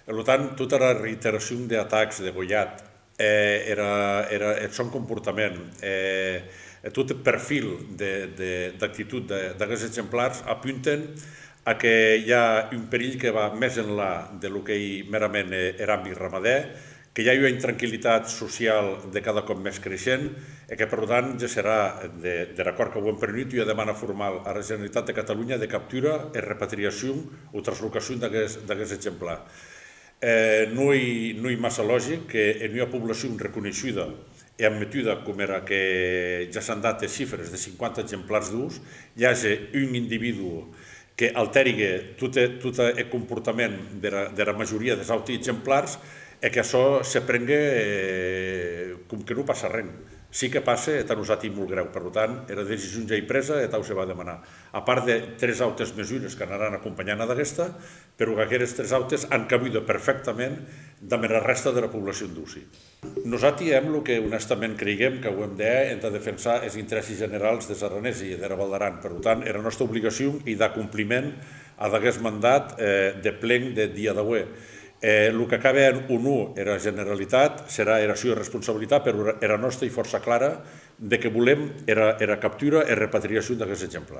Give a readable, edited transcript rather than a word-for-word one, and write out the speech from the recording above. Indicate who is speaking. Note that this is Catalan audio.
Speaker 1: Per tant, tota la reiteració d'atacs de Goiat són comportament, tot el perfil d'actitud d'aquests exemplars apunten a que hi ha un perill que va més enllà del que merament era àmbit ramader, que hi ha una intranquil·litat social de cada cop més creixent i que, per tant, ja serà, de l'acord que ho hem prenut, una demanda formal a la Generalitat de Catalunya de captura i repatriació o translocació d'aquests exemplars. No hi massa lògic que en una població reconeixida i admetuda com era que ja s'han dat xifres de 50 exemplars d'ús, hi hagi un individu que alteri tot el comportament de la majoria dels altres exemplars i que això se prengui com que no passa res. Sí que passa, és nosaltres molt greu. Per tant, la decisió ja hi presa i tal se va demanar. A part de 3 altres mesures que anaran acompanyant d'aquesta, però que aquestes 3 altres han cabut perfectament amb la resta de la població d'uci. Nosaltres hem el que honestament creiem que ho hem de defensar els interessos generals dels aranesos i de la Val d'Aran. Per tant, era la nostra obligació i de compliment a d'aquest mandat de plenc del dia d'avui. El que acaba en un 1 era la Generalitat, serà la seva responsabilitat, però era nostra i força clara de que volem era captura i repatriació d'aquests exemplars.